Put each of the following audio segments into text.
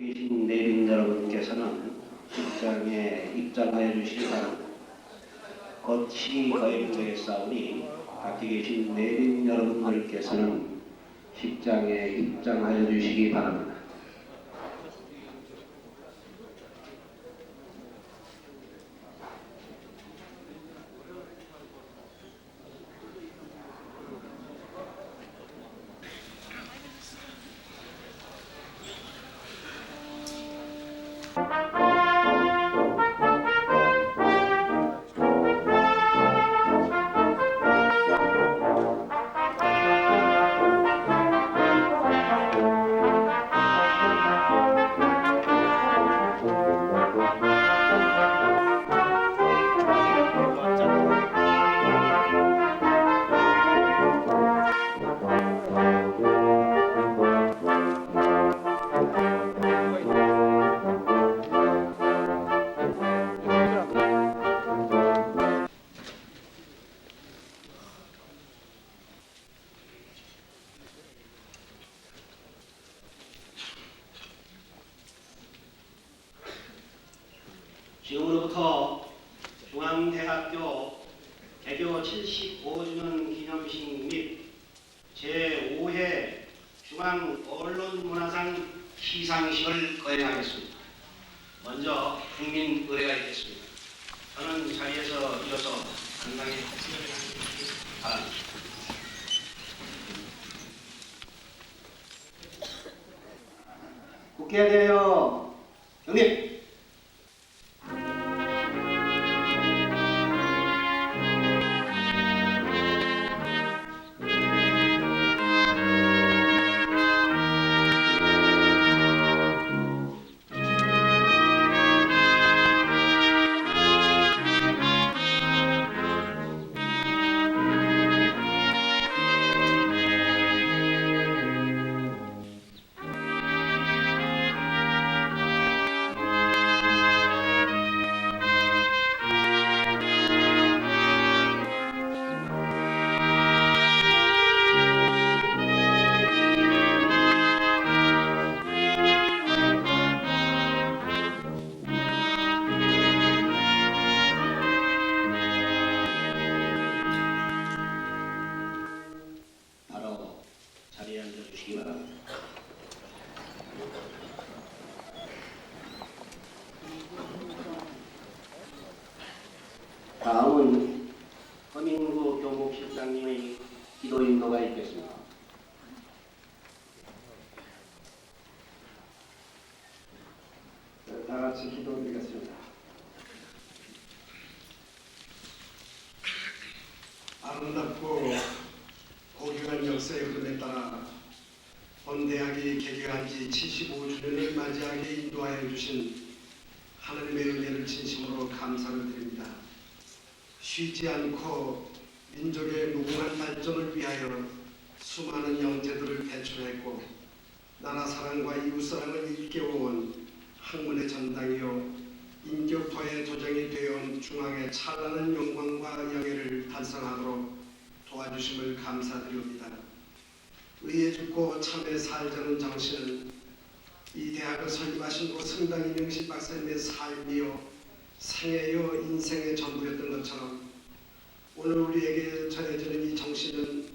계신 내빈 여러분께서는 입장에 입장하여 주시기 바랍니다. 곧 시기 거행되어 싸우니 밖에 계신 내빈 여러분들께서는 식장에 입장하여 주시기 바랍니다. 지금으로부터 중앙대학교 개교 75주년 기념식 및 제5회 중앙언론문화상 시상식을 거행하겠습니다. 먼저 국민 의례가 있겠습니다. 저는 자리에서 이어서 당당히 바랍니다. 국회에 대하여 경례. 자리에 앉아주시기 바랍니다. 다음은 허민구 교목실장님의 기도 인도가 있겠습니다. 다 같이 기도드리겠습니다. 아름답고 고귀한 역사의 흐름에 따라 본 대학이 개교한 지 75주년을 맞이하게 인도하여 주신 하나님의 은혜를 진심으로 감사를 드립니다. 쉬지 않고 민족의 무궁한 발전을 위하여 수많은 영재들을 배출했고 나라 사랑과 이웃 사랑을 일깨워온 학문의 전당이요 인격화의 조정이 되어온 중앙의 찬란한 영광과 영예를 달성하도록 도와주심을 감사드립니다. 의에 죽고 참에 살자는 정신은 이 대학을 설립하신 고 성당 이명식 박사님의 삶이요 생애요 인생의 전부였던 것처럼 오늘 우리에게 전해지는 이 정신은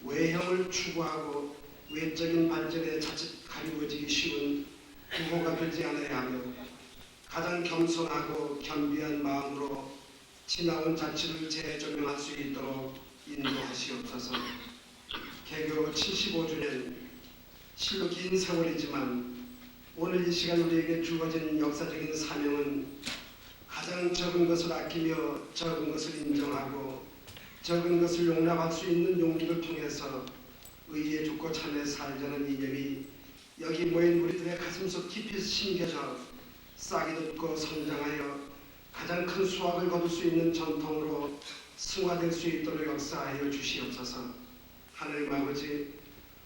외형을 추구하고 외적인 발전에 자칫 가리워지기 쉬운 부호가 되지 않아야 하며 가장 겸손하고 겸비한 마음으로 지나온 자치를 재조명할 수 있도록 인도하시옵소서. 개교 75주년 실로 긴 세월이지만 오늘 이 시간 우리에게 주어진 역사적인 사명은 가장 적은 것을 아끼며 적은 것을 인정하고 적은 것을 용납할 수 있는 용기를 통해서 의에 죽고 참에 살자는 이념이 여기 모인 우리들의 가슴속 깊이 심겨져 싹이 돋고 성장하여 가장 큰 수확을 거둘 수 있는 전통으로 승화될 수 있도록 역사하여 주시옵소서. 하나님 아버지,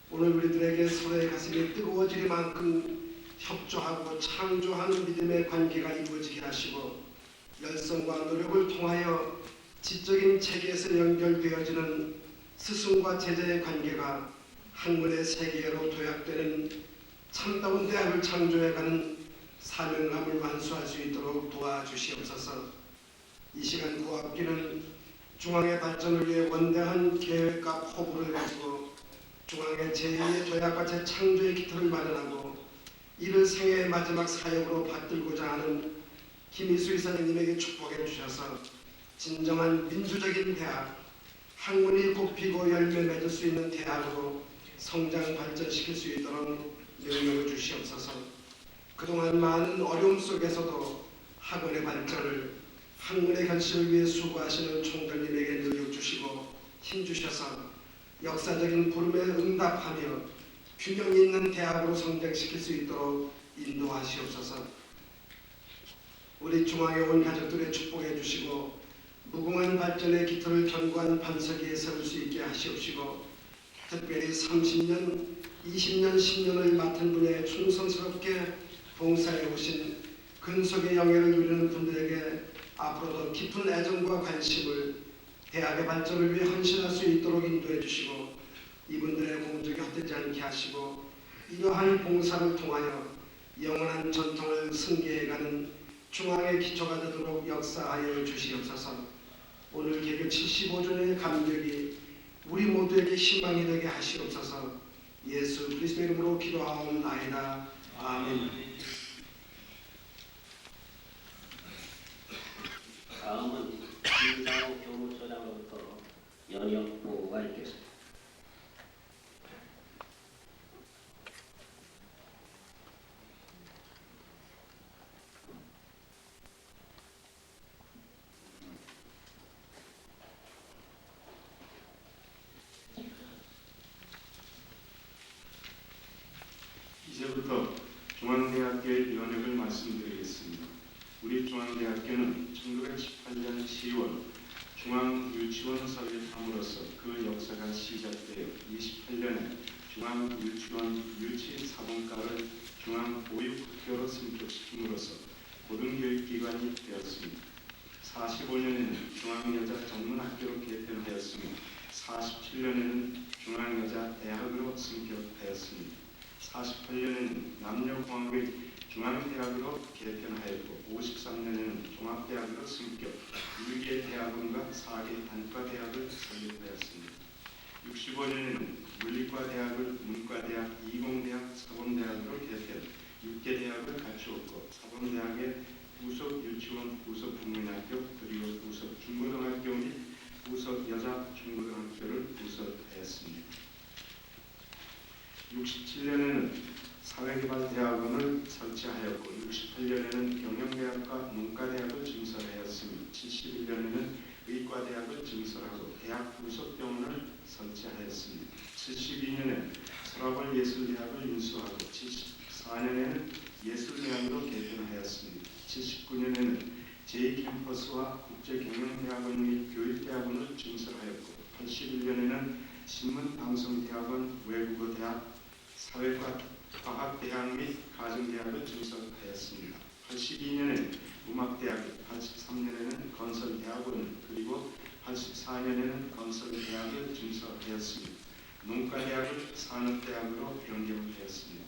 오늘 우리들에게 서로의 가슴이 뜨거워질 만큼 협조하고 창조하는 믿음의 관계가 이루어지게 하시고 열성과 노력을 통하여 지적인 체계에서 연결되어지는 스승과 제자의 관계가 학문의 세계로 도약되는 참다운 대학을 창조해가는 사명감을 완수할 수 있도록 도와주시옵소서. 이 시간 구학기는 중앙의 발전을 위해 원대한 계획과 포부를 가지고 중앙의 제2의 도약과 재창조의 기틀을 마련하고 이를 생애의 마지막 사역으로 받들고자 하는 김희수 이사장님에게 축복해 주셔서 진정한 민주적인 대학, 학문이 꽃피고 열매 맺을 수 있는 대학으로 성장 발전시킬 수 있도록 능력을 주시옵소서. 그동안 많은 어려움 속에서도 학원의 발전을, 학문의 결실을 위해 수고하시는 총장님에게 능력 주시고 힘 주셔서 역사적인 부름에 응답하며 균형 있는 대학으로 성장시킬 수 있도록 인도하시옵소서. 우리 중앙에 온 가족들의 축복해 주시고 무궁한 발전의 기틀을 견고한 반석 위에 세울 수 있게 하시옵시고 특별히 30년, 20년, 10년을 맡은 분야에 충성스럽게 봉사해 오신 근속의 영예를 누리는 분들에게 앞으로도 깊은 애정과 관심을 대학의 발전을 위해 헌신할 수 있도록 인도해 주시고 이분들의 공적이 헛되지 않게 하시고 이러한 봉사를 통하여 영원한 전통을 승계해가는 중앙의 기초가 되도록 역사하여 주시옵소서. 오늘 개교 75주년의 감격이 우리 모두에게 희망이 되게 하시옵소서. 예수 그리스도 이름으로 기도하옵나이다. 아멘. 다음은 김상호 교무처장으로부터 연역 보고가 있겠습니다. 이제부터 중앙대학교의 연역을 말씀드리겠습니다. 우리 중앙대학교는 1918년 10월 중앙유치원설립함으로써 그 역사가 시작되어 28년에 중앙유치원 유치사범과를 중앙보육학교로 승격시킴으로써 고등교육기관이 되었습니다. 45년에는 중앙여자전문학교로 개편하였으며 47년에는 중앙여자대학으로 승격하였습니다. 48년에는 남녀공학의 중앙대학으로 개편하였고 53년에는 종합대학으로 승격, 6개 대학원과 4개 단과대학을 설립하였습니다. 65년에는 물리과대학을 문과대학, 이공대학, 사범대학으로 개편, 6개 대학을 갖추었고 사범대학의 부속 유치원, 부속 국민학교, 그리고 부속 중고등학교 및 부속 여자중고등학교를 부설하였습니다. 67년에는 사회개발대학원을 설치하였고 68년에는 경영대학과 문과대학을 증설하였으며 71년에는 의과대학을 증설하고 대학 부속병원을 설치하였습니다. 72년에 서라벌예술대학을 인수하고 74년에는 예술대학으로 개편하였습니다. 79년에는 제2캠퍼스와 국제경영대학원 및 교육대학원을 증설하였고 81년에는 신문방송대학원, 외국어대학, 사회과학대학 및 가정대학을 증설하였습니다. 82년에 음악대학, 83년에는 건설대학원, 그리고 84년에는 건설대학을 증설하였습니다. 농과대학을 산업대학으로 변경하였습니다.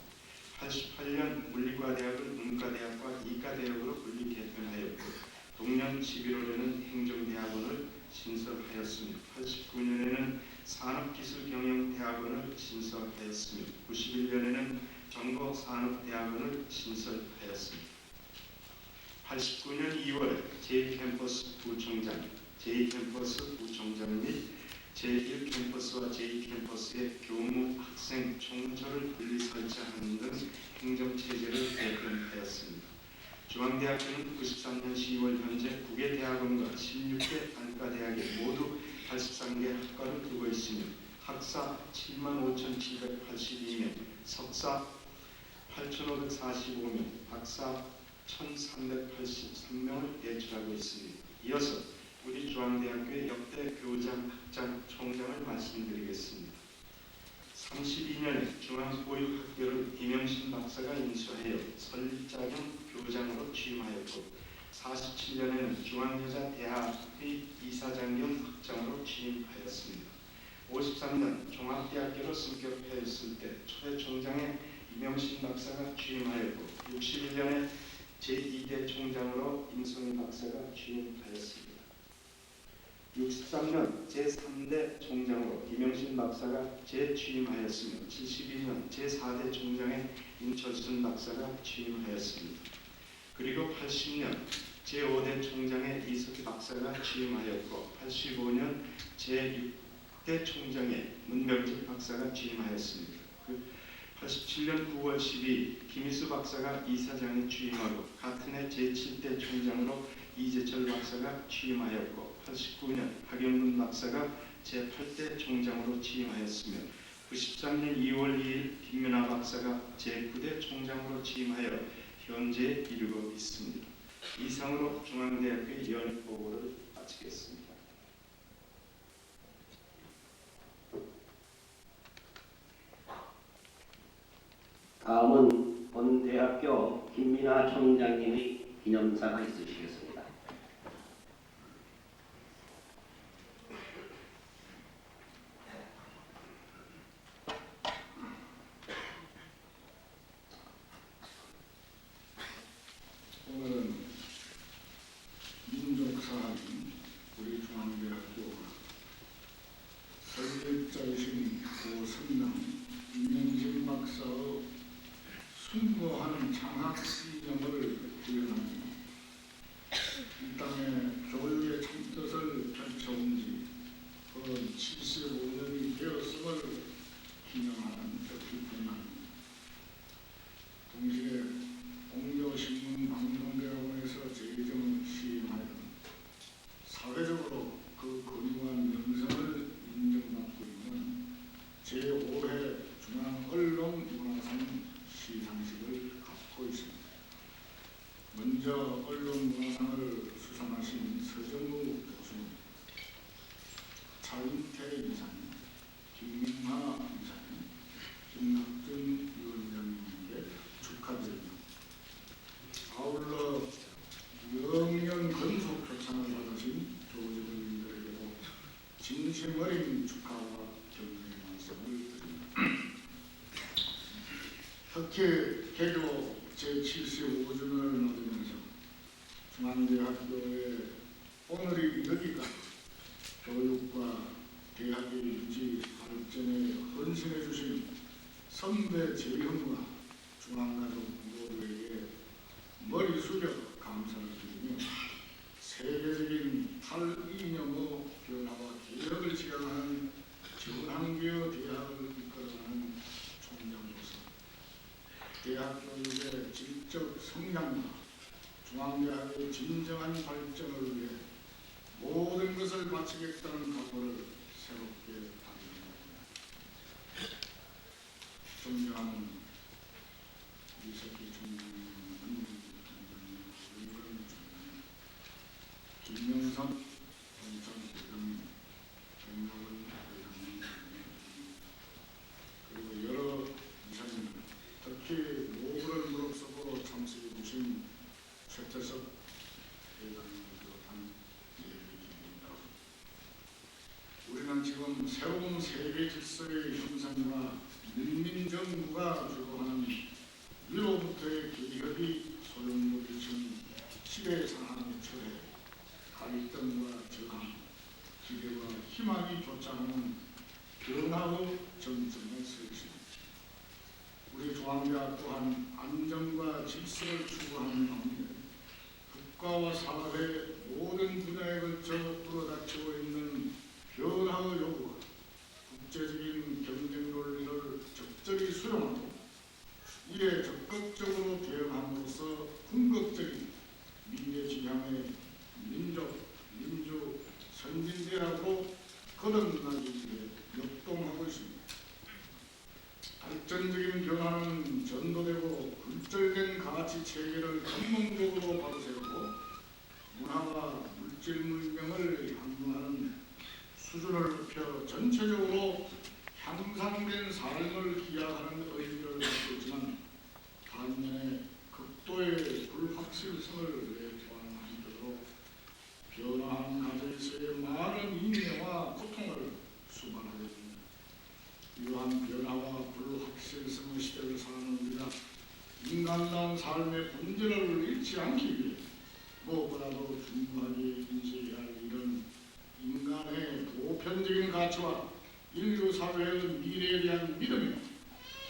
88년 물리과대학을 문과대학과 이과대학으로 분리 개편하였고 동년 11월에는 행정대학원을 신설하였으며 89년에는 산업기술경영대학원을 신설하였으며 91년에는 정보산업대학원을 신설하였습니다. 89년 2월에 제1캠퍼스 부총장, 제2캠퍼스 부총장 및 제1캠퍼스와 제2캠퍼스의 교무 학생 총처를 분리 설치하는 등 행정체제를 개편하였습니다. 중앙대학교는 93년 10월 현재 9개 대학원과 16개 단과대학에 모두 83개 학과를 두고 있으며 학사 75,782명, 석사 8,545명, 박사 1,383명을 배출하고 있습니다. 이어서 우리 중앙대학교의 역대 교장, 학장, 총장을 말씀드리겠습니다. 32년에 중앙보육학교를 이명신 박사가 인수하여 설립자경 교장으로 취임하였고 47년에는 중앙여자대학의 이사장 겸 학장으로 취임하였습니다. 53년 종합대학교로 승격하였을 때 초대 총장의 이명신 박사가 취임하였고 61년에 제2대 총장으로 임성희 박사가 취임하였습니다. 63년 제3대 총장으로 이명신 박사가 재취임하였으며 72년 제4대 총장에 임철순 박사가 취임하였습니다. 그리고 80년 제5대 총장에 이석희 박사가 취임하였고 85년 제6대 총장에 문병직 박사가 취임하였습니다. 87년 9월 12일 김희수 박사가 이사장에 취임하고 같은 해 제7대 총장으로 이재철 박사가 취임하였고 89년 박영근 박사가 제8대 총장으로 취임하였으며 93년 2월 2일 김민하 박사가 제9대 총장으로 취임하여 현재 이르고 있습니다. 이상으로 중앙대학교의 연입 보고를 마치겠습니다. 다음은 본 대학교 김민하 총장님의 기념사가 있으시겠습니다. 오늘은 민족사학인 우리 중앙대학교 설립자이신 고성남 이명진 박사의 숭고한 장학 이념을 구현하며 이 땅에 교육의 참뜻을 펼쳐온 지 거의 75년이 되었음을 기념하는 뜻깊은 날입니다. 동시에 공교신문 방송대학원에서 재정 시행하여 사회적으로 그 근유한 명성을 인정받고 있는 제5회 중앙언론문화상 시상식을 갖고 있습니다. 먼저 언론문화상을 수상하신 서정우 교수님, 차인태 이사님, 김민하 이사님, 김낙준 위원장님께 축하드립니다. 아울러 영년 건속 표창을 받으신 교직원님들에게도 진심 어린 축하와 격려의 말씀을 드립니다. 특히 개교 제75주년을 맞으면서 중앙대학교의 오늘이 이르기까지 교육과 대학의 유지 발전에 헌신해 주신 선배 재형과 중앙가족 모두에게 머리 숙여 감사를 드리며 세계적인 탈이념의 변화와 개혁을 지향하는 전환기의 대학을 이끌어가는 총장으로서 대학 교육의 질적 성장과 중앙대학의 진정한 발전을 위해 모든 것을 바치겠다는 각오를 새롭게 다짐합니다. 존경하는 이석희 총장님, 김명선 본청회장님, 정강훈 회장님, 그리고 여러 이사님들, 특히 모두를 무릅쓰고 참석해 주신 최태석 회장님을 비롯한 예비입니다. 우리는 지금 새로운 세계 질서의 형성과 민민정부가 주도하는 위로부터의 개혁이 소용돌이 친 시대 상황에 처해 갈등과 저항, 기대와 희망이 교차하는 변화의 정점에 서 있습니다. 우리 중앙대학 또한 안정과 질서를 추구하는 가운데 국가와 사회의 모든 분야에 걸쳐 불어닥치고 있는 변화의 요구와 국제적인 경쟁 논리를 적절히 수용하고 이에 적극적으로 대응함으로써 궁극적인 미래 지향의 민족, 민주, 선진대학으로 거듭나기 위해 역동하고 있습니다. 발전적인 변화는 전도되고 굴절된 가치 체계를 근본적으로 바로세우고 문화와 물질 문명을 향유하는 수준을 높여 전체적으로 향상된 삶을 기하하는 의미를 갖고 있지만 반면에 극도의 불확실성을 내포하는 한편으로 변화한 가정에서의 많은 인내와 고통을 수반하게 됩니다. 이러한 변화와 불확실성의 시대를 사는 아름다운 삶의 본질을 잃지 않기 위해 무엇보다도 중요하게 인식해야 할 일은 인간의 보편적인 가치와 인류 사회의 미래에 대한 믿음이며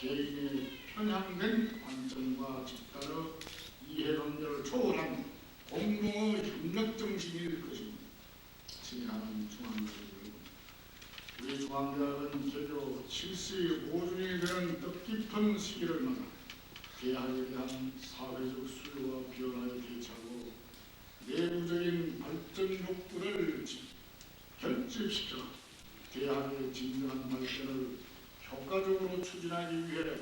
개인의 편향된 관점과 집단의 이해관계를 초월한 공동의 협력 정신일 것입니다. 친애하는 중앙대학 여러분, 우리 중앙대학은 개교 75주년이 되는 뜻깊은 시기를 맞아 대학에 대한 사회적 수요와 변화에 대처하고 내부적인 발전 욕구를 결집시켜 대학의 진정한 발전을 효과적으로 추진하기 위해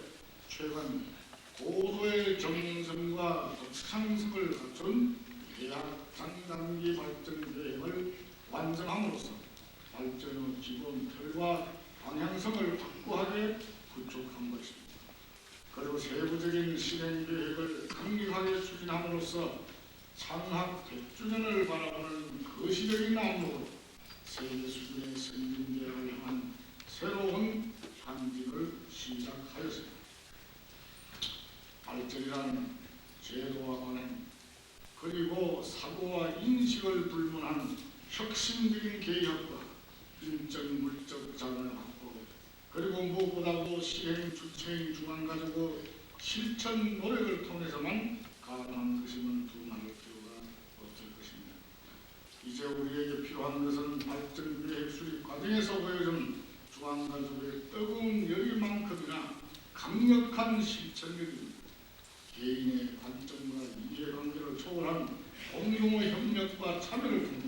최근 고도의 정성과 독창성을 갖춘 대학 장단기 발전 계획을 완성함으로써 발전의 기본 틀과 방향성을 확고하게 구축한 것입니다. 그리고 세부적인 실행 계획을 강력하게 추진함으로써 창학 100주년을 바라보는 거시적인 안목으로 세계 수준의 선진대학을 향한 새로운 향진을 시작하였습니다. 발전이란 제도와 관행 그리고 사고와 인식을 불문한 혁신적인 개혁과 인적 물적 자원을 확보 그리고 무엇보다도 실행 주체인 중앙가족의 실천 노력을 통해서만 가능한 것임을 두말할 필요가 없을 것입니다. 이제 우리에게 필요한 것은 발전 계획 수립 과정에서 보여준 중앙가족의 뜨거운 열의만큼이나 강력한 실천력입니다. 개인의 관점과 이해관계를 초월한 공동의 협력과 참여를 통해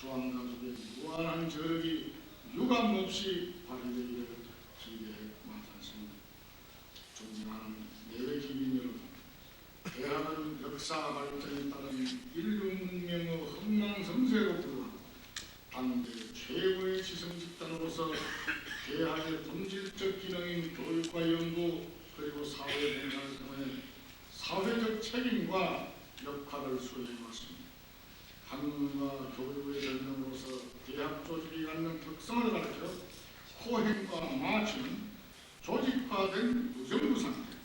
중앙가족의 무한한 저력이 유감없이 발휘되기를 기대해 마쳤습니다. 존경하는 내외 기민 여러분, 대학은 역사 발전에 따른 인류 문명의 흥망성쇠로 불과하고 당대 최고의 지성 집단으로서 대학의 본질적 기능인 교육과 연구 그리고 사회 봉사를 통해 사회적 책임과 역할을 수행해왔습니다. 학문과 교육의 전형으로서 대학 조직이 갖는 특성을 가르쳐 코행과 맞춤, 조직화된 무정부 상태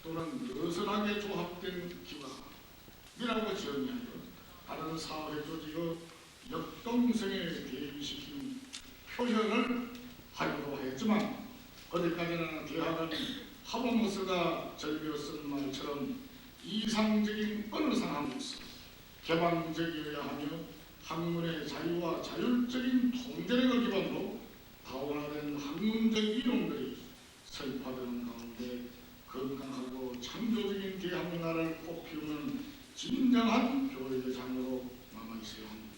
또는 느슨하게 조합된 기관이라고 정의하여 다른 사회 조직의 역동성에 대비시킨 표현을 하려고 했지만 어디까지나 대학은 하버머스가 절비어 쓴 말처럼 이상적인 어느 상황에서 개방적이어야 하며 학문의 자유와 자율적인 통제력을 기반으로 다원화된 학문적 이론들이 설파되는 가운데 건강하고 창조적인 대학 문화를 꽃피우는 진정한 교육의 장으로 남아있어야 합니다.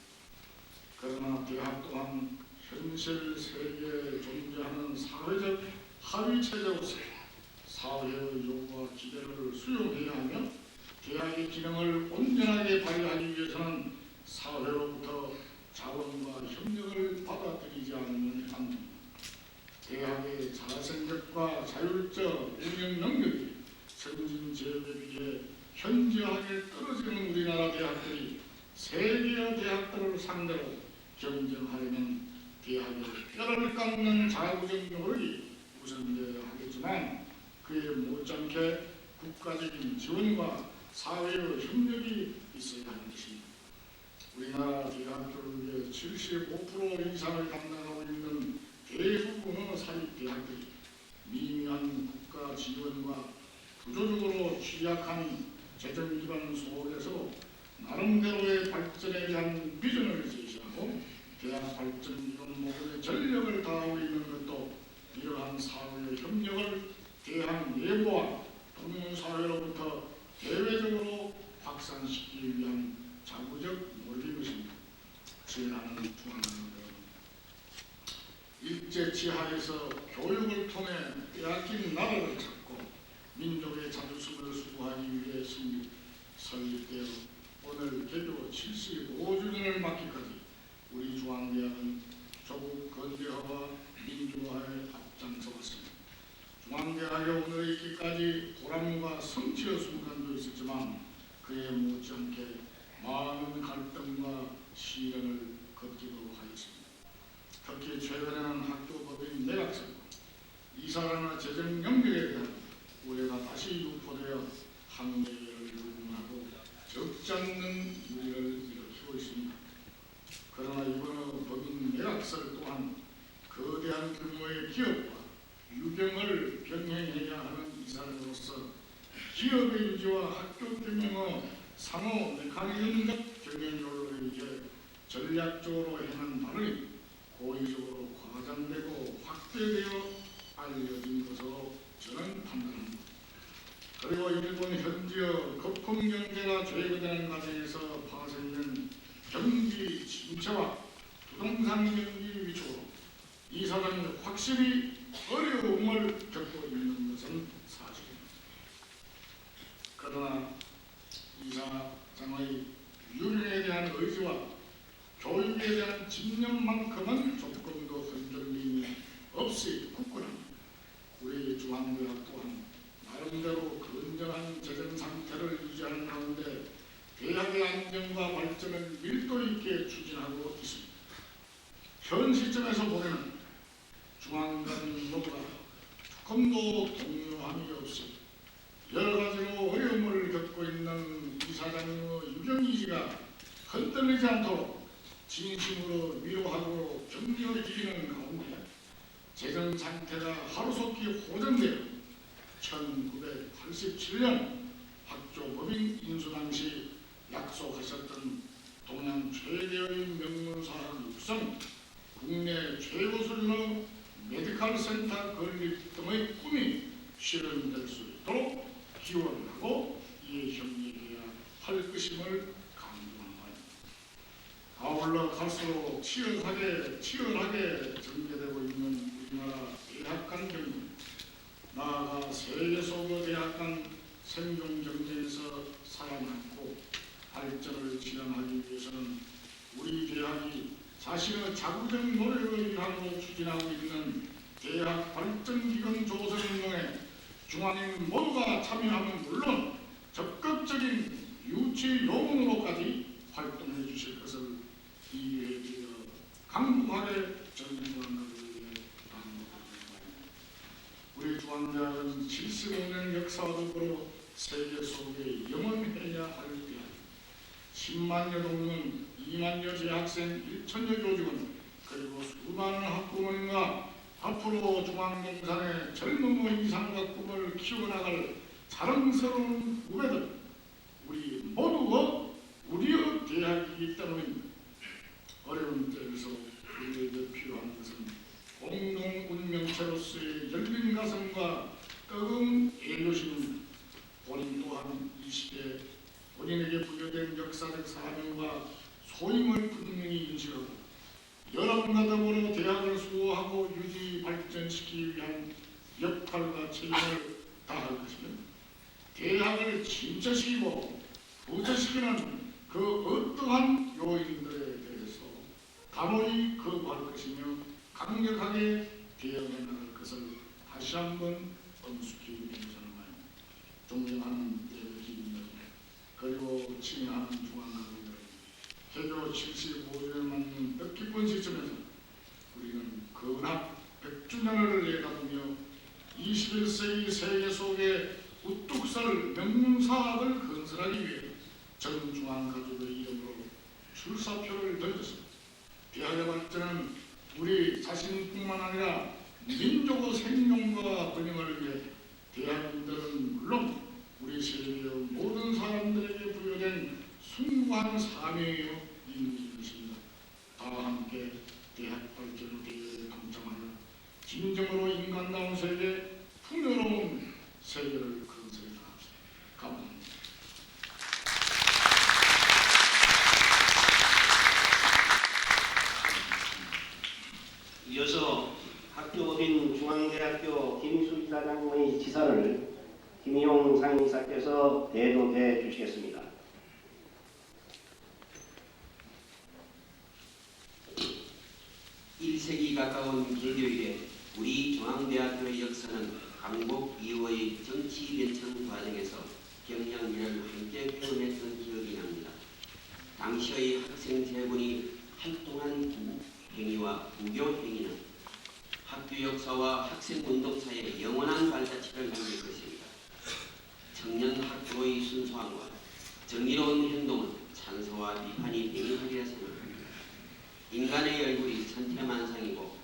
그러나 대학 또한 현실 세계에 존재하는 사회적 하위 체제로서 사회의 요구와 기대를 수용해야 하며 대학의 기능을 온전하게 발휘하기 위해서는 사회로부터 자원과 협력을 받아들이지 않으면 안 됩니다. 대학의 자생력과 자율적 운영 능력이 선진 지역에 비해 현저하게 떨어지는 우리나라 대학들이 세계의 대학들을 상대로 경쟁하려면 대학의 뼈를 깎는 자구적 노력이 우선되어야 하겠지만 그에 못지않게 국가적인 지원과 사회의 협력이 있어야 하는 것입니다. 우리나라 대학교를 위해 75% 이상을 담당하고 있는 대부분의 사립대학들이 미미한 국가 지원과 구조적으로 취약한 재정 기반 속에서 나름대로의 발전에 대한 비전을 제시하고 대학 발전 이론 모델에 전력을 다하고 있는 것도 이러한 사회의 협력을 대학 내부와 동문사회로부터 대외적으로 확산시키기 위한 자구적 노력인 것입니다. 지혜하는 중앙대학은 일제치하에서 교육을 통해 빼앗긴 나라를 찾고 민족의 자존심을 수호하기 위해 설립되어 오늘 개교 75주년을 맞기까지 우리 중앙대학은 조국 건대화와 민주화에 앞장서 왔습니다. 중앙대학에 오늘 있기까지 보람과 성취의 순간도 있었지만 그에 못지않게 많은 갈등과 시련을 겪기도 하였습니다. 특히 최근에는 학교법인 내각설과 이사라나 재정 영역에 대한 우려가 다시 유포되어 학내 이러한 규모의 기업과 유경을 병행해야 하는 이사장으로서 기업의 유지와 학교 경영의 상호 메커니즘적 경영률로 인해 전략적으로 행한 발언이 고의적으로 과장되고 확대되어 알려진 것으로 저는 판단합니다. 그리고 일본 현지의 거품 경제가 제거되는 과정에서 파생된 경기 침체와 부동산 경기 위축으로 이사장이 확실히 어려움을 겪고 있는 것은 사실입니다. 그러나 이사장의 유명에 대한 의지와 교육에 대한 집념만큼은 조금도 흔들림이 없이 굳건합니다. 우리 중앙대학 또한 나름대로 건전한 재정 상태를 유지하는 가운데 대학의 안정과 발전을 밀도 있게 추진하고 있습니다. 현 시점에서 보면 중앙관 모두가 조금도 동요함이 없이 여러 가지로 어려움을 겪고 있는 이사장의 유경의지가 흔들리지 않도록 진심으로 위로하고 격려해주는 가운데 재정 상태가 하루속히 호전되어 1987년 학교법인 인수 당시 약속하셨던 동양 최대의 명문사학 육성, 국내 최고 수준의 메디컬 센터 건립 등의 꿈이 실현될 수 있도록 기원하고 이에 협력해야 할 것임을 강조한 바입니다. 아울러 갈수록 치열하게 전개되고 있는 우리나라 대학 간 경쟁, 나아가 세계 속의 대학 간 생존 경쟁에서 살아남고 발전을 지향하기 위해서는 우리 대학이 자신의 자구적 노력을 일환으로 추진하고 있는 대학 발전기금 조성운동에 중앙인 모두가 참여하면 물론 적극적인 유치 요원으로까지 활동해 주실 것을 이해해 드려 강력하게 전수한다고 강조합니다. 우리 중앙대학은 75년 역사와 더불어 세계 속에 영원해야 할 대학, 10만여 동문, 2만여 재학생, 1천여 교직원, 그리고 수많은 학부모님과 앞으로 중앙동산의 젊은 이상과 꿈을 키워나갈 자랑스러운 후배들, 우리 모두가 우리의 대학이기 때문입니다. 어려운 때에서 우리에게 필요한 것은 공동 운명체로서의 열린 가슴과 뜨거운 애교심입니다. 본인 또한 이 시대에 본인에게 부여된 역사적 사명과 소임을 분명히 인식하고 여러분과 더불어 대학을 수호하고 유지 발전시키기 위한 역할과 책임을 다할 것이며 대학을 침체시키고 부패시키는 그 어떠한 요인들에 대해서 단호히 거부할 것이며 강력하게 대응해 나갈 것을 다시 한번 엄숙히 명심하는 바입니다. 존경하는 대표님 그리고 친애하는 중앙가족들, 개교 75주년 맞는 뜻깊은 시점에서 우리는 근합 100주년을 내다보며 21세기 세계 속에 우뚝 설 명문사학을 건설하기 위해 전 중앙가족의 이름으로 출사표를 던졌습니다. 대학의 발전은 우리 자신뿐만 아니라 민족의 생명과 번영을 위해 대학인들은 물론 우리 세계의 모든 사람들에게 부여된 숭고한 사명이요 임무일 것입니다. 다 함께 대학 발전의 대열에 동참하여 진정으로 인간다운 세계, 풍요로운 세계를 건설해 나갑시다. 감사합니다. 이어서 학교법인 중앙대학교 김수 이사장의 지사를 김희용 상임이사께서 대독해 주시겠습니다. (1세기) 가까운 개교 이래 우리 중앙대학교의 역사는 강복 이후의 정치 변천 과정에서 경량미를 함께 회원했던 기억이 납니다. 당시의 학생 세분이 활동한 행위와 부교 행위는 학교 역사와 학생 운동사의 영원한 발자취를 남길 것입니다. 청년 학교의 순수함과 정의로운 행동은 찬사와 비판이 냉정하게 생각합니다. 인간의 얼굴이 천태만상이고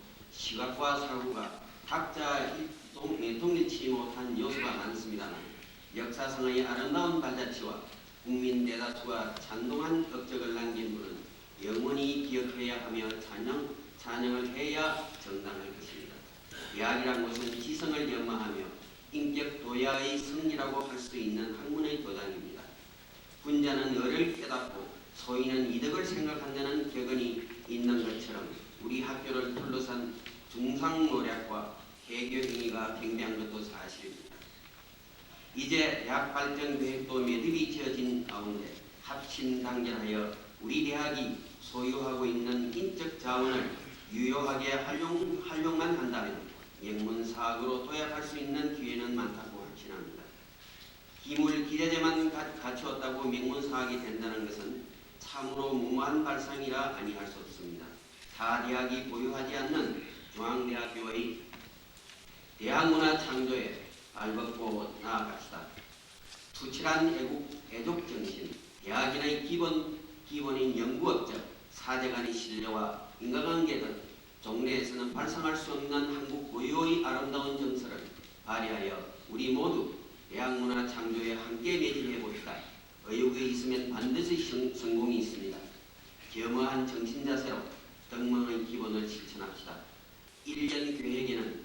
시각과 사고가 각자 독립치 못한 요소가 많습니다만 역사상의 아름다운 발자취와 국민 대다수가 찬동한 업적을 남긴 분은 영원히 기억해야 하며 찬양을 해야 정당할 것입니다. 대학이란 것은 지성을 연마하며 인격 도야의 승리라고 할 수 있는 학문의 도장입니다. 군자는 을을 깨닫고 소인은 이득을 생각한다는 격언이 있는 것처럼 우리 학교를 둘러싼 중상모략과 개교 행위가 팽배한 것도 사실입니다. 이제 대학 발전 계획도 매듭이 지어진 가운데 합심단결하여 우리 대학이 소유하고 있는 인적 자원을 유효하게 활용만 한다면 명문사학으로 도약할 수 있는 기회는 많다고 확신합니다. 기물 기자재만 갖추었다고 명문사학이 된다는 것은 참으로 무모한 발상이라 아니할 수 없습니다. 타 대학이 보유하지 않는 중앙대학교의 대학문화 창조에 발벗고 나아갑시다. 투철한 애국정신, 대학인의 기본인 연구업적, 사제간의 신뢰와 인간관계 등 종래에서는 발상할 수 없는 한국 고유의 아름다운 정서를 발휘하여 우리 모두 대학문화 창조에 함께 매진해 봅시다. 의욕이 있으면 반드시 성공이 있습니다. 겸허한 정신자세로 덕망의 기본을 실천합시다. 1년 계획에는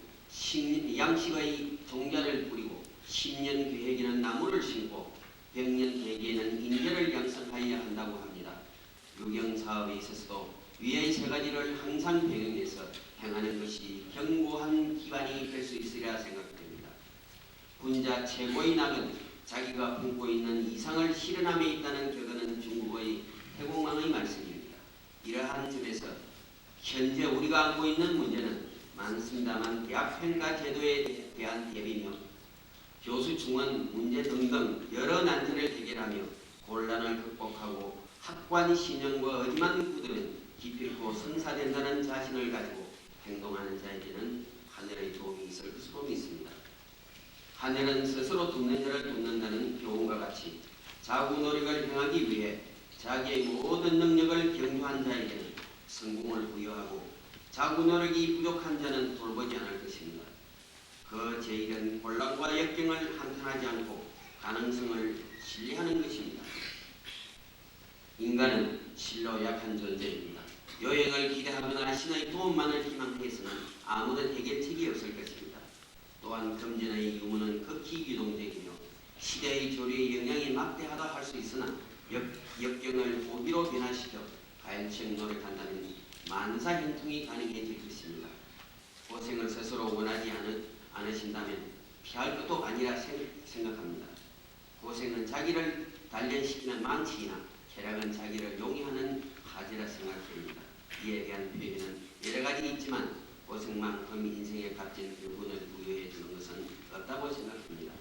양식의 종자를 뿌리고 10년 계획에는 나무를 심고 100년 계획에는 인재를 양성하여야 한다고 합니다. 유경사업에 있어서도 위의 세 가지를 항상 병행해서 행하는 것이 견고한 기반이 될 수 있으리라 생각됩니다. 군자 최고의 낙은 자기가 품고 있는 이상을 실현함에 있다는 격언은 중국의 태공왕의 말씀입니다. 이러한 점에서 현재 우리가 안고 있는 문제는 많습니다만 대학 평가 제도에 대한 대비며 교수 충원 문제 등등 여러 난제를 해결하며 곤란을 극복하고 학관 신념과 의지만 굳으면 기필코 성사된다는 자신을 가지고 행동하는 자에게는 하늘의 도움이 있을 것으로 믿습니다. 하늘은 스스로 돕는 자를 돕는다는 교훈과 같이 자구 노력을 행하기 위해 자기의 모든 능력을 경유한 자에게는 성공을 부여하고 자구 노력이 부족한 자는 돌보지 않을 것입니다. 그 제일은 혼란과 역경을 한탄하지 않고 가능성을 신뢰하는 것입니다. 인간은 실로 약한 존재입니다. 요행을 기대하거나 신의 도움만을 희망해서는 아무런 해결책이 없을 것입니다. 또한 금전의 유무는 극히 유동적이며 시대의 조리의 영향이 막대하다 할 수 있으나 역경을 호기로 변화시켜 가연책 노력한다면 만사형통이 가능해질 것입니다. 고생을 스스로 원하지 않으신다면 피할 것도 아니라 생각합니다. 고생은 자기를 단련시키는 망치이나 쾌락은 자기를 용이하는 하지라 생각됩니다. 이에 대한 표현은 여러 가지 있지만 고생만큼 인생의 값진 교훈을 부여해 주는 것은 없다고 생각합니다.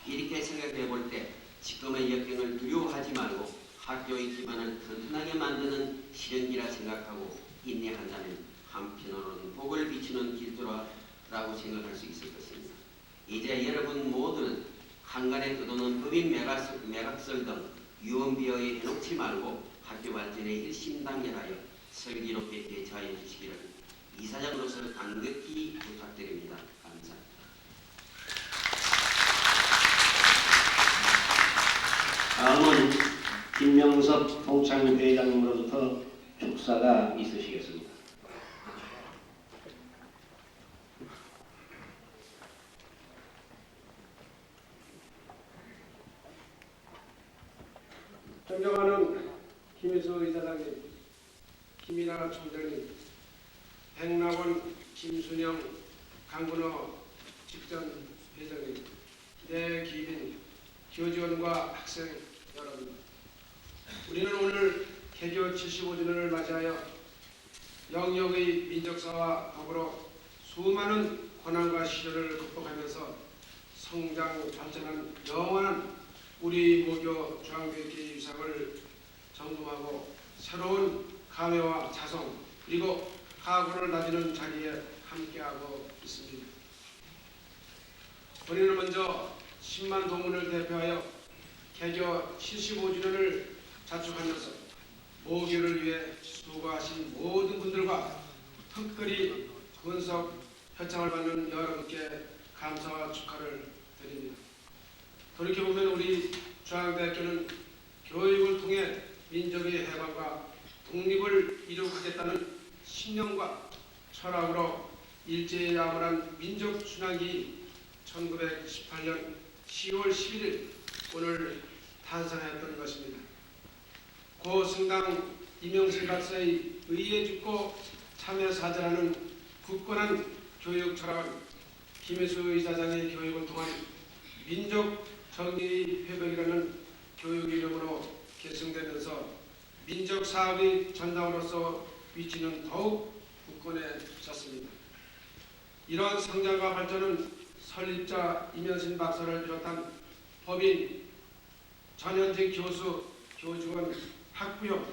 이렇게 생각해 볼 때 지금의 역경을 두려워하지 말고 학교의 기반을 튼튼하게 만드는 실현기라 생각하고 인내한다면 한편으로는 복을 비추는 길도라고 생각할 수 있을 것입니다. 이제 여러분 모두는 한간에 떠도는 법인 매각설 등 유언비어에 해놓지 말고 학교 발전에 일심단결하여 슬기롭게 대처하여 주시기를 이사장으로서 간곡히 부탁드립니다. 감사합니다. 다음은 김명섭 통창회장님으로부터 축사가 있으시겠습니다. 존경하는 김일수 의사장님, 김이나 총장님, 백남원, 김순영, 강근호 직전 회장님, 내 기빈, 교직원과 학생 여러분, 우리는 오늘 개교 75주년을 맞이하여 영역의 민족사와 더불어 수많은 고난과 시련을 극복하면서 성장 발전한 영원한 우리 모교 중앙대학교의 위상을 점검하고 새로운 감회와 자성 그리고 각오를 다지는 자리에 함께하고 있습니다. 우리는 먼저 10만 동문을 대표하여 개교 75주년을 자축하면서 모교를 위해 수고하신 모든 분들과 특별히 군석 표창을 받는 여러분께 감사와 축하를 드립니다. 돌이켜보면 우리 중앙대학교는 교육을 통해 민족의 해방과 독립을 이루겠다는 신념과 철학으로 일제야만한 민족 순환기 1918년 10월 11일 오늘 탄생하였던 것입니다. 고 승당 이명신 박사의 의에 죽고 참여 사절하는 굳건한 교육 철학은 김일수 이사장의 교육을 통한 민족 정의의 회복이라는 교육 이름으로 계승되면서 민족 사업의 전당으로서 위치는 더욱 굳건해졌습니다. 이러한 성장과 발전은 설립자 이명신 박사를 비롯한 법인, 전현직 교수, 교직원, 학부형,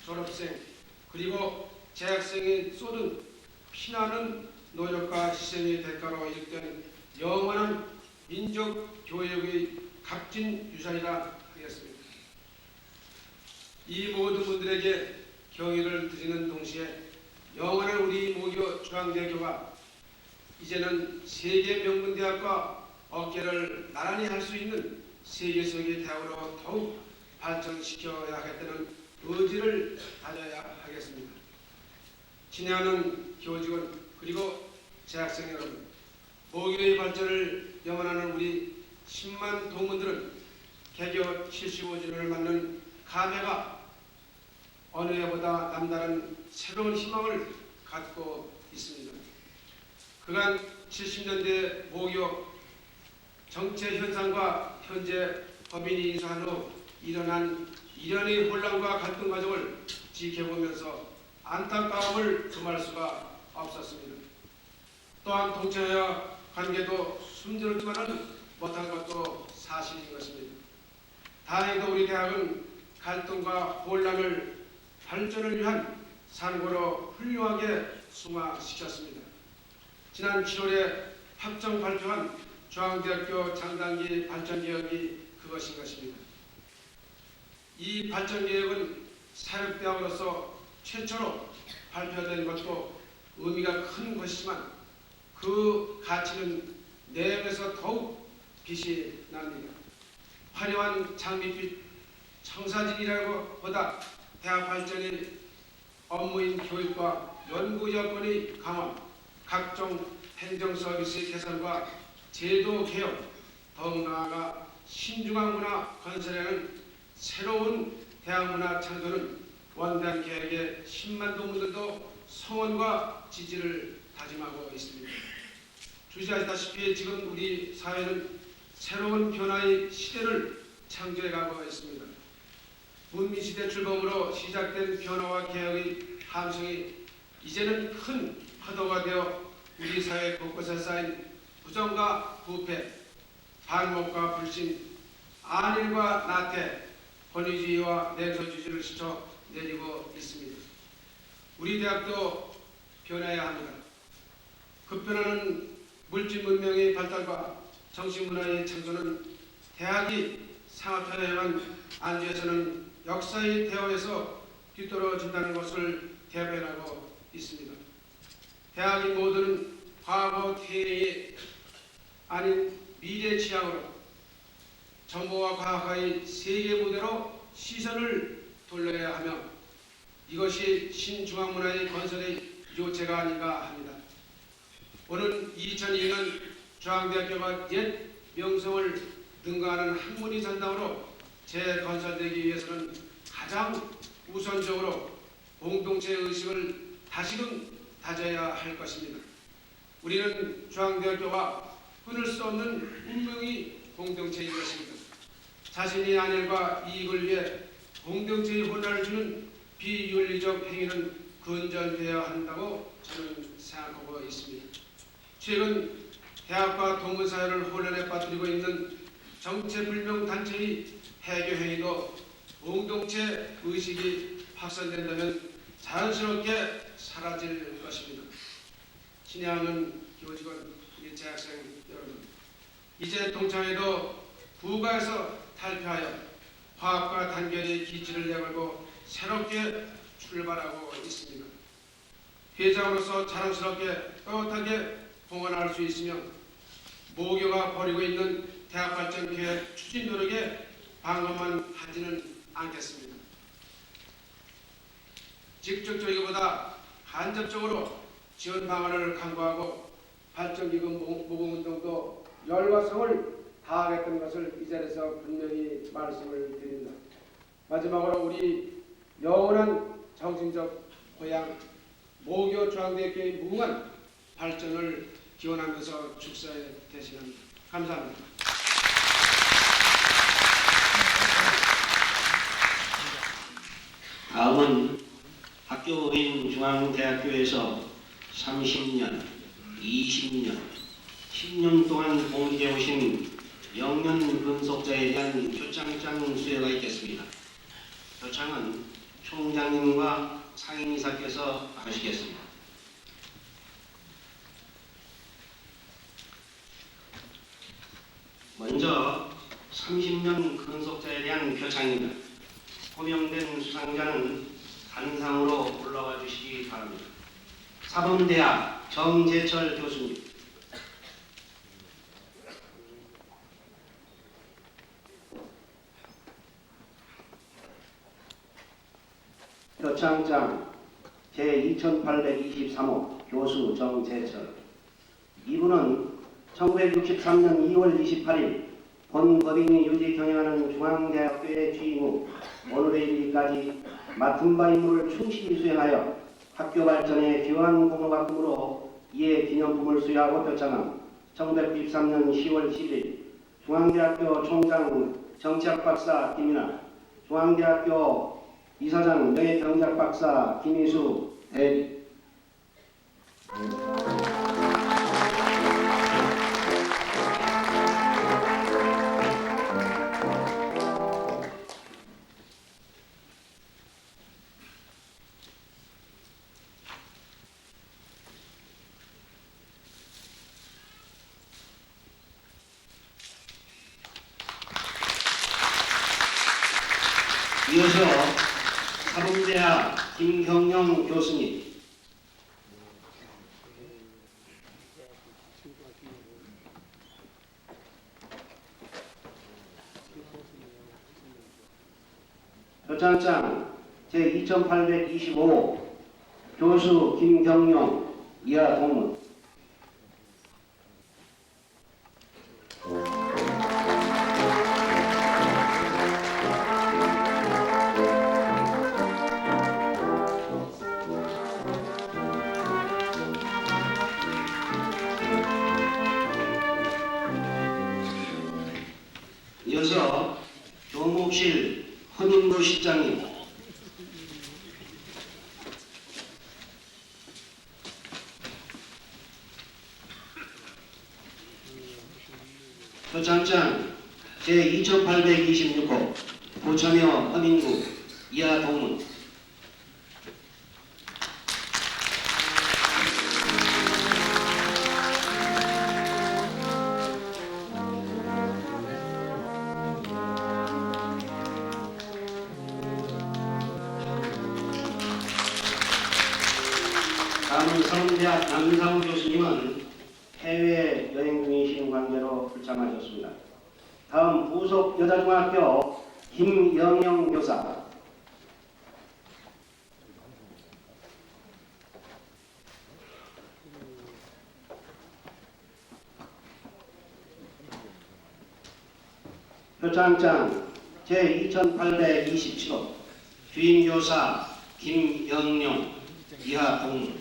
졸업생 그리고 재학생이 쏟은 피나는 노력과 희생의 대가로 이룩된 영원한 민족 교육의 값진 유산이라 하겠습니다. 이 모든 분들에게 경의를 드리는 동시에 영원한 우리 모교 중앙대교가 이제는 세계 명문대학과 어깨를 나란히 할 수 있는 세계적인 대학으로 더욱 발전시켜야 하겠다는 의지를 다져야 하겠습니다. 친애하는 교직원 그리고 재학생 여러분, 모교의 발전을 영원하는 우리 10만 동문들은 개교 75주년을 맞는 감회가 어느 해보다 남다른 새로운 희망을 갖고 있습니다. 그간 70년대 모교 정체 현상과 현재 법인이 인수한 후 일어난 일련의 혼란과 갈등 과정을 지켜보면서 안타까움을 금할 수가 없었습니다. 또한 동체와 관계도 숨겨놓지만은 못한 것도 사실인 것입니다. 다행히도 우리 대학은 갈등과 혼란을 발전을 위한 산고로 훌륭하게 승화시켰습니다. 지난 7월에 확정 발표한 중앙대학교 장단기 발전계획이 그것인 것입니다. 이 발전계획은 사립대학으로서 최초로 발표된 것도 의미가 큰 것이지만 그 가치는 내용에서 더욱 빛이 납니다. 화려한 장밋빛 청사진이라고 보다 대학 발전의 업무인 교육과 연구 여건의 강화, 각종 행정 서비스의 개선과 제도 개혁, 더욱 나아가 신중앙 문화 건설에는 새로운 대학 문화 창조는 원대한 계획에 10만 동문들도 성원과 지지를 다짐하고 있습니다. 주시하시다시피 지금 우리 사회는 새로운 변화의 시대를 창조해가고 있습니다. 문민시대 출범으로 시작된 변화와 개혁의 함성이 이제는 큰 파도가 되어 우리 사회 곳곳에 쌓인 부정과 부패, 반목과 불신, 안일과 나태, 권위주의와 냉소주의를 스쳐 내리고 있습니다. 우리 대학도 변해야 합니다. 급변하는 물질 문명의 발달과 정신문화의 창조는 대학이 상업화해만 안주에서는 역사의 대화에서 뒤떨어진다는 것을 대변하고 있습니다. 대학인 모두는 과거 태행이 아닌 미래 지향으로 정보와 과학의 세계 무대로 시선을 돌려야 하며 이것이 신중앙문화의 건설의 요체가 아닌가 합니다. 오는 2002년 중앙대학교가 옛 명성을 능가하는 학문의 전당으로 재건설되기 위해서는 가장 우선적으로 공동체 의식을 다시금 다져야 할 것입니다. 우리는 중앙대학교가 끊을 수 없는 운명의 공동체인 것입니다. 자신의 안일과 이익을 위해 공동체의 혼란을 주는 비윤리적 행위는 근절되어야 한다고 저는 생각하고 있습니다. 최근 대학과 동문사회를 혼란에 빠뜨리고 있는 정체불명 단체의 해교 행위도 공동체 의식이 확산된다면 자연스럽게 사라질 것입니다. 친애하는 교직원, 우리 재학생 여러분, 이제 동창회도 부가에서 탈피하여 화합과 단결의 기치를 내걸고 새롭게 출발하고 있습니다. 회장으로서 자랑스럽게 떳하게 봉헌할 수 있으며 모교가 벌이고 있는 대학 발전 계획 추진 노력에 방관만 하지는 않겠습니다. 직접적이기보다 간접적으로 지원 방안을 강구하고 발전기금 모금운동도 열과 성을 다하겠다는 것을 이 자리에서 분명히 말씀을 드립니다. 마지막으로 우리 영원한 정신적 고향 모교 중앙대학교의 무궁한 발전을 기원하면서 축사에 대신합니다. 감사합니다. 다음은 학교인 중앙대학교에서 30년, 20년, 10년 동안 공직해 오신 영년 근속자에 대한 표창장 수여가 있겠습니다. 표창은 총장님과 상임이사께서 하시겠습니다. 먼저 30년 근속자에 대한 표창입니다. 호명된 수상자는 단상으로 올라와 주시기 바랍니다. 사범대학 정재철 교수님, 표창장 제2823호 교수 정재철. 이분은 1963년 2월 28일 본 법인이 유지 경영하는 중앙대학교에 취임 후 오늘의 일까지 맡은 바 임무를 충실히 수행하여 학교 발전에 기여한 공로가금으로 이에 기념품을 수여하고 표창한 1993년 10월 10일 중앙대학교 총장 정치학 박사 김인하, 중앙대학교 이사장 명예경제학 박사 김희수 대리. 이어서 사범대학 김경영 교수님, 표창장 제2825 교수 김경용 이하 동문. 이어서 교목실 허민구 실장님, 표창장 제2826호 부처녀 허민구 이하 동문. 다음은 서울대학 남상우 교수님은 해외여행 중이신 관계로 불참하셨습니다. 다음 부속 여자중학교 김영영 교사, 표창장 제2827호 주임교사 김영용 이하 동문.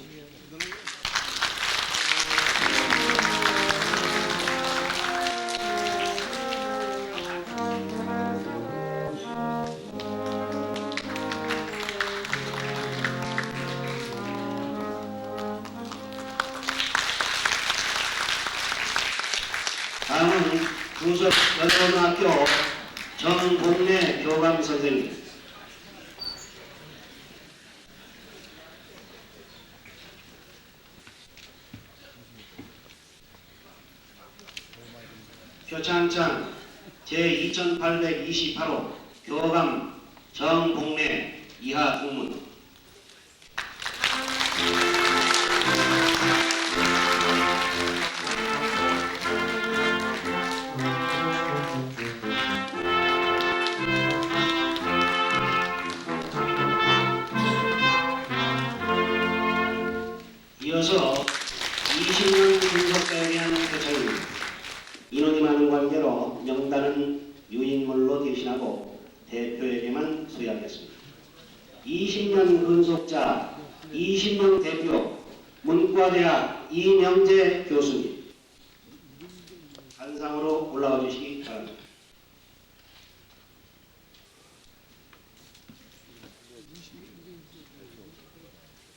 다음은 부속 여자고등학교 정복래 교감 선생님, 표창장 제2828호 교감 정복래 이하 동문. 20년 분석자에 대한 표창입니다. 인원이 많은 관계로 명단은 유인물로 대신하고 대표에게만 수여하겠습니다. 20년 근속자 20명 대표 문과대학 이명재 교수님 단상으로 올라와 주시기 바랍니다.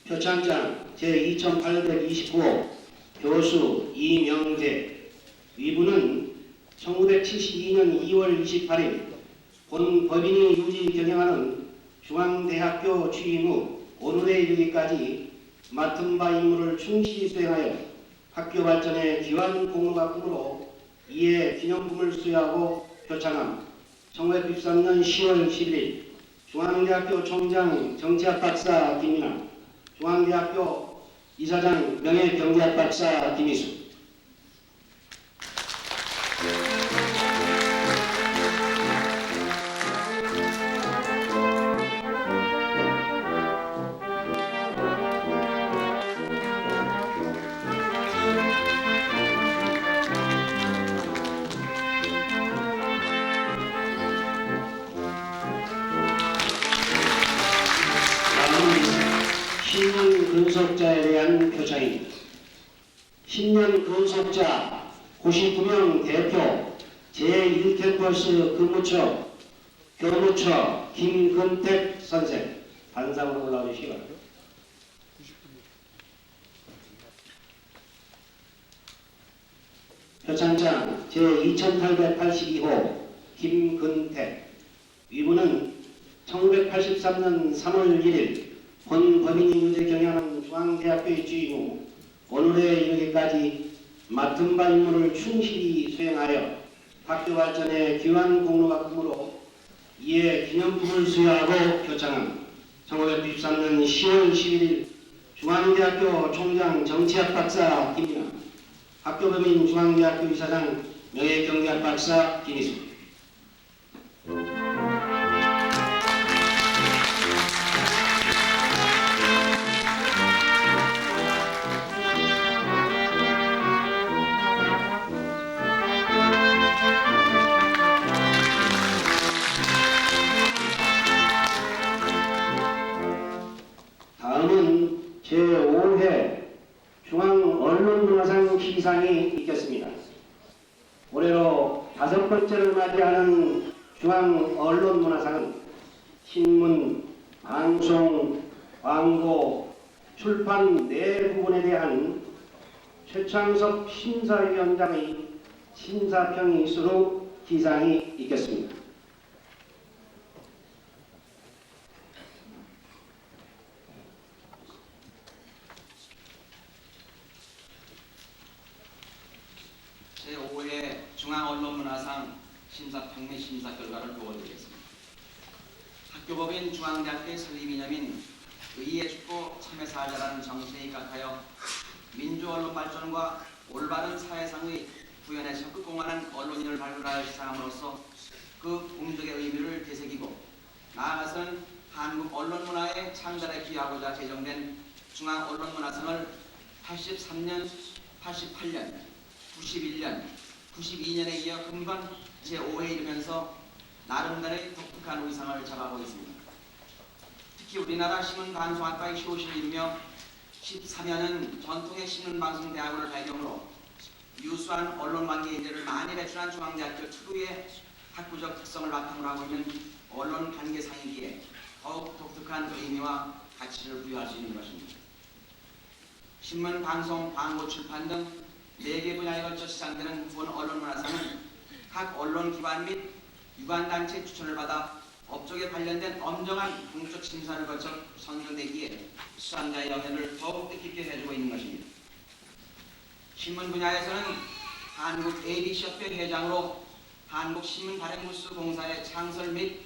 표창장 제2829호 교수 이명재 위부는 1972년 2월 28일 본 법인이 유지 경영하는 중앙대학교 취임 후 오늘에 이르기까지 맡은 바 임무를 충실히 수행하여 학교 발전에 기여한 공로가 크므로 이에 기념품을 수여하고 표창함. 1993년 10월 11일 중앙대학교 총장 정치학 박사 김민아, 중앙대학교 이사장 명예경제학 박사 김희수. 다음은 10년 근속자에 대한 표창입니다. 10년 근속자 99명 대표 제1캠퍼스 근무처 교무처 김근택 선생 단상으로 올라와 주시기 바랍니다. 표창장 제2882호 김근택 위부는 1983년 3월 1일 본 법인이 유지 경영하는 중앙대학교에 취임 후 오늘에 이르기까지 맡은 바 임무를 충실히 수행하여 학교 발전에 기여한 공로가 크므로 이에 기념품을 수여하고 표창함. 1993년 10월 11일 중앙대학교 총장 정치학 박사 김민아, 학교법인 중앙대학교 이사장 명예경제학 박사 김희수. 다음은 제5회 중앙언론문화상 시상이 있겠습니다. 올해로 5번째를 맞이하는 중앙언론문화상은 신문, 방송, 광고, 출판 네 부분에 대한 최창섭 심사위원장의 심사평이 있으로 시상이 있겠습니다. 제5회 중앙언론문화상 심사평의 심사 결과를 보고드리겠습니다. 학교법인 중앙대학교의 설립이념인 의의의 축복 참여사자라는 정신에 입각하여 민주언론 발전과 올바른 사회상의 구현에 적극 공헌한 언론인을 발굴하여 시상함으로써 그 공덕의 의미를 되새기고 나아가서는 한국 언론문화의 창달에 기여하고자 제정된 중앙언론문화상을 83년, 88년, 91년, 92년에 이어 금번 제5회에 이르면서 나름대로의 독특한 의상을 잡아보겠습니다. 특히 우리나라 신문방송학과의 효시를 이루며 13년은 전통의 신문방송대학원을 발경으로 유수한 언론관계 인재를 많이 배출한 중앙대학교 특유의 학구적 특성을 바탕으로 하고 있는 언론관계상이기에 더욱 독특한 의미와 가치를 부여할 수 있는 것입니다. 신문, 방송, 광고, 출판 등 4개 분야에 걸쳐 시상되는 본 언론문화상은 각 언론기관 및 유관단체 추천을 받아 업적에 관련된 엄정한 공적 심사를 거쳐 선정되기에 수상자의 영향을 더욱 뜻깊게 해주고 있는 것입니다. 신문 분야에서는 한국 ABC협회 회장으로 한국신문발행부수공사의 창설 및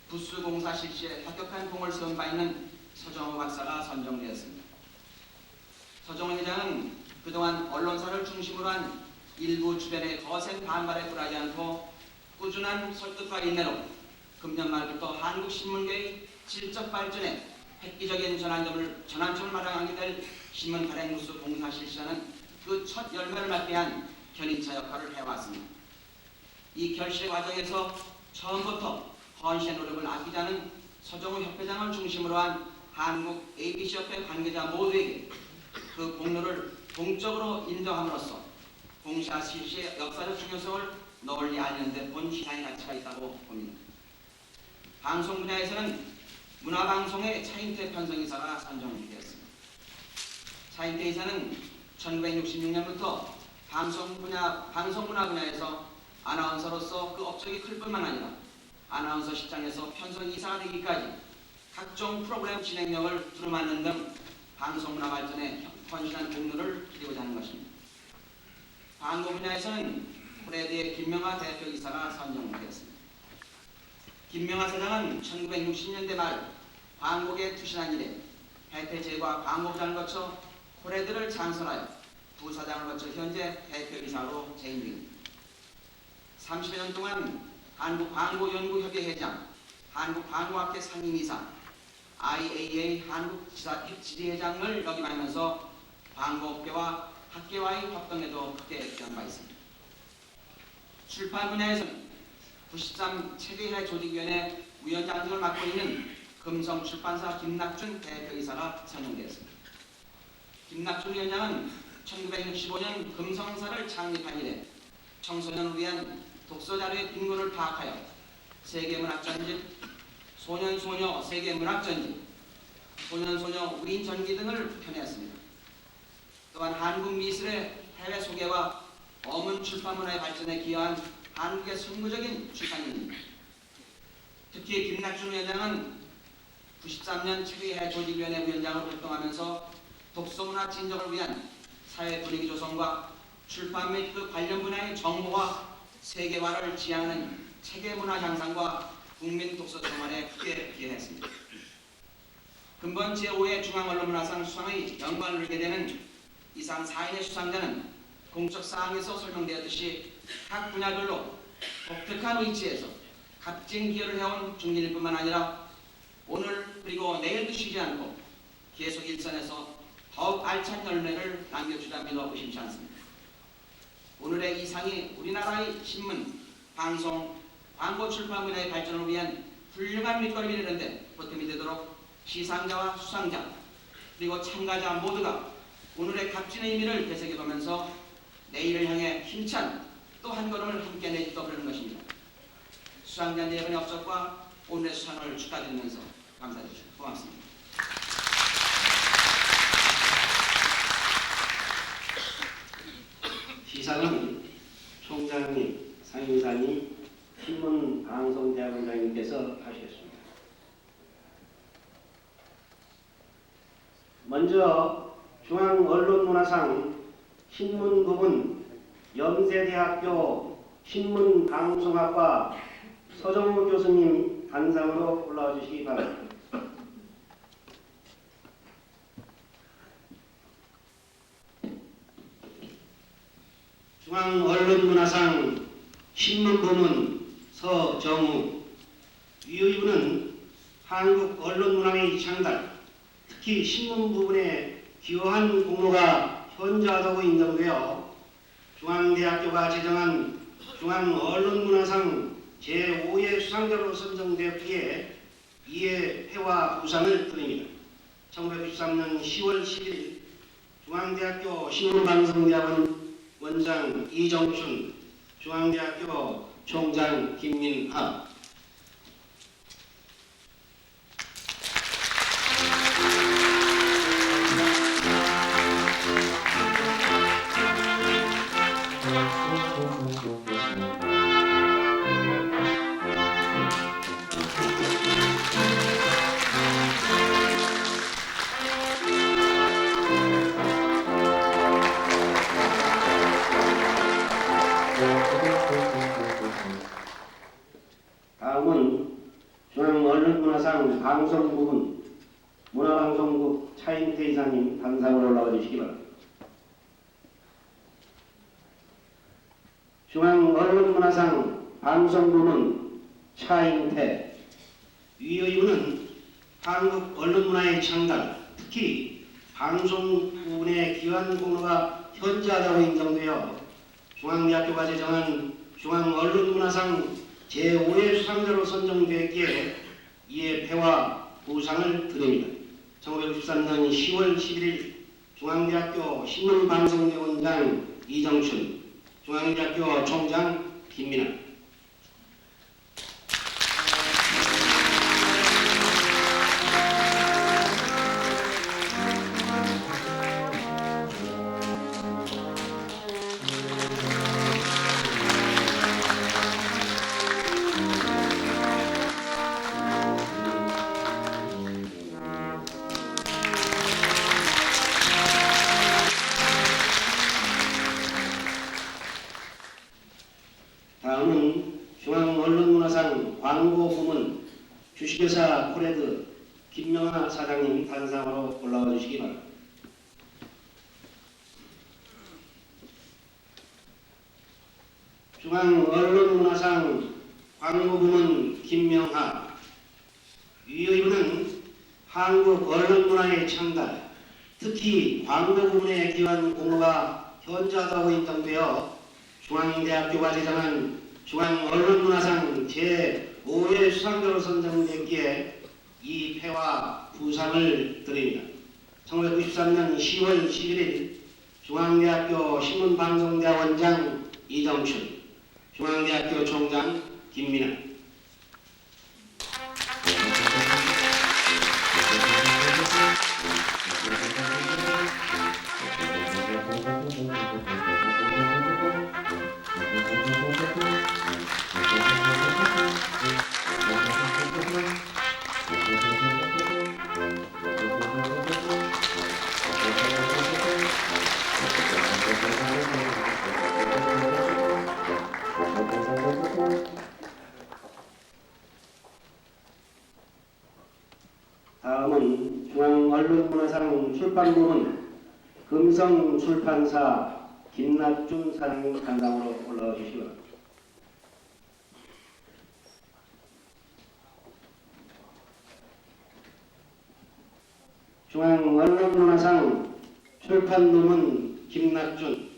부수공사 실시에 합격한功을 세운 바 있는 서정호 박사가 선정되었습니다. 서정호 회장은 그동안 언론사를 중심으로 한 일부 주변의 거센 반발에 굴하지 않고 꾸준한 설득과 인내로 금년 말부터 한국신문계의 질적 발전에 획기적인 전환점을 마련하게 될 신문 발행부수 공사 실시하는 그 첫 열매를 맞게 한 견인차 역할을 해왔습니다. 이 결실 과정에서 처음부터 헌신의 노력을 아끼지 않은 서정우 협회장을 중심으로 한 한국 ABC협회 관계자 모두에게 그 공로를 공적으로 인정함으로써 공사 실시의 역사적 중요성을 널리 알리는 데 본 시장의 가치가 있다고 봅니다. 방송 분야에서는 문화방송의 차인태 편성이사가 선정되었습니다. 차인태 이사는 1966년부터 방송문화 분야에서 아나운서로서 그 업적이 클 뿐만 아니라 아나운서 실장에서 편성이사가 되기까지 각종 프로그램 진행력을 두루마는 등 방송문화 발전에 헌신한 공로를 기리고자 하는 것입니다. 광고 분야에서는 프레드의 김명하 대표이사가 선정되었습니다. 김명하 사장은 1960년대 말 광고계에 투신한 이래 해태제과 광고부장을 거쳐 코레드를 창설하여 부사장을 거쳐 현재 대표이사로 재임 중입니다. 30여 년 동안 한국광고연구협의 회장, 한국광고학회 상임이사, IAA 한국지리회장을 역임하면서 광고업계와 학계와의 협동에도 크게 기여한 바 있습니다. 출판 분야에서는 93 책의회 조직위원회 위원장 등을 맡고 있는 금성출판사 김낙준 대표이사가 선정되었습니다. 김낙준 위원장은 1965년 금성사를 창립한 이래 청소년을 위한 독서자료의 빈곤을 파악하여 세계문학전집, 소년소녀 세계문학전집, 소년소녀 우린전기 등을 펴내었습니다. 또한 한국 미술의 해외 소개와 어문 출판문화의 발전에 기여한 한국의 선구적인 출판인입니다. 특히 김낙준 위원장은 93년 책의회 조직위원회 위원장으로 활동하면서 독서문화 진정을 위한 사회 분위기 조성과 출판 및 그 관련 분야의 정보화, 세계화를 지향하는 책의 문화 향상과 국민 독서 생활에 크게 기여했습니다. 금번 제5회 중앙언론문화상 수상의 영광을 누리게 되는 이상 4인의 수상자는 공적 사항에서 설명되었듯이 각 분야별로 독특한 위치에서 값진 기여를 해온 중진일 뿐만 아니라 오늘 그리고 내일도 쉬지 않고 계속 일선에서 더욱 알찬 열매를 남겨주다 믿어 의심치 않습니다. 오늘의 이 상이 우리나라의 신문, 방송, 광고 출판 분야의 발전을 위한 훌륭한 밑거름이 되는데 보탬이 되도록 시상자와 수상자 그리고 참가자 모두가 오늘의 값진 의미를 되새겨보면서 내일을 향해 힘찬 또 한 걸음을 함께 내딛어 그러는 것입니다. 수상자 네 분의 업적과 오늘의 수상을 축하드리면서 감사드립니다. 고맙습니다. 시상은 총장님, 상임이사님, 신문방송대학원장님께서 하시겠습니다. 먼저 중앙언론문화상 신문부분 연세대학교 신문방송학과 서정우 교수님 단상으로 올라와 주시기 바랍니다. 중앙언론문화상 신문부문 서정우 위의부는 한국언론문화의 창달, 특히 신문 부분에 기여한 공로가 현저하다고 인정되어 중앙대학교가 제정한 중앙언론문화상 제5회 수상자로 선정되었기에 이에 회와 부상을 드립니다. 1993년 10월 10일 중앙대학교 신문방송대학원 원장 이정춘, 중앙대학교 총장 김민하. 다음은 중앙언론문화상 방송부문 문화방송국 차인태 이사님 단상으로 올라와 주시기 바랍니다. 중앙언론문화상 방송부문 차인태 위의부는 한국 언론문화의 창달, 특히 방송 부분의 기여한 공로가 현저하다고 인정되어 중앙대학교가 제정한 중앙언론문화상 제5회 수상자로 선정되었기에 이에 배와 부상을 드립니다. 1963년 10월 11일 중앙대학교 신문방송대원장 이정춘, 중앙대학교 총장 김민아. 다음은 중앙언론문화상 광고부문 주식회사 코레드 김명하 사장님 단상으로 올라와 주시기 바랍니다. 중앙언론문화상 광고부문 김명하. 위의원은 한국 언론문화의 창달, 특히 광고 부문에 기여한 공로가 현저하다고 인정되어 중앙대학교가 제정한 중앙언론문화상 제5회 수상자로 선정됐기에 이 패와 부상을 드립니다. 1993년 10월 11일 중앙대학교 신문방송대원장 이정춘, 중앙대학교 총장 김민아. 다음은 중앙언론문화상 출판부문 금성출판사 김낙준 사장님 단상으로 올라와 주시기 바랍니다. 중앙언론문화상 출판부문 김낙준.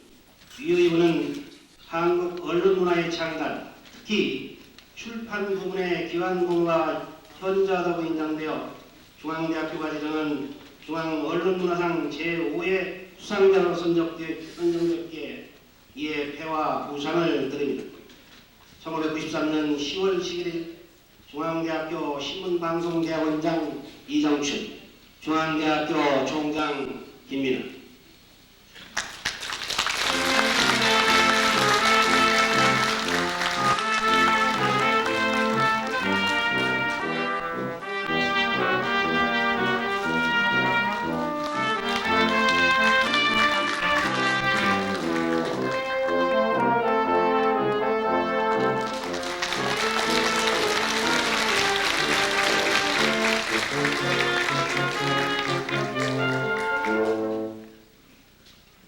위의원은 한국 언론문화의 창달, 특히 출판 부분에 기여한 공로가 현저하다고 인정되어 중앙대학교가 제정한 중앙언론문화상 제5회 수상자로 선정됐기에 이에 패와 부상을 드립니다. 1993년 10월 11일 중앙대학교 신문방송대원장 이정춘, 중앙대학교 총장 김민아.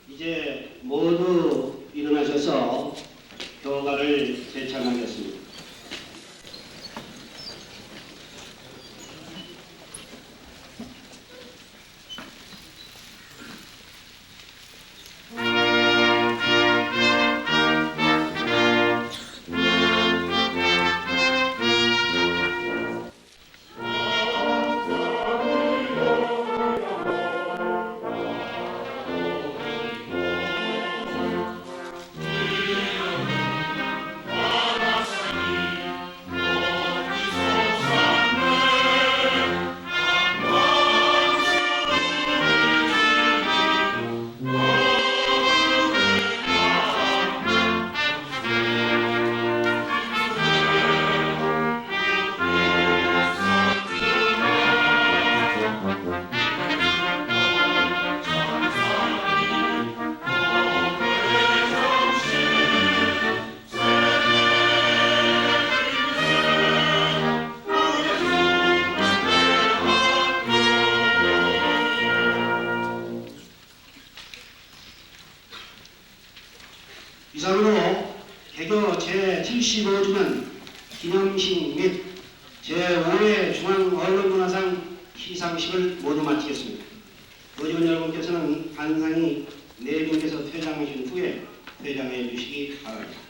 이제 모두 일어나셔서 교가를 제창하겠습니다. 이상으로 개교 제75주년 기념식 및 제5회 중앙언론문화상 시상식을 모두 마치겠습니다. 의원 여러분께서는 간상히 네 분께서 퇴장하신 후에 퇴장해 주시기 바랍니다.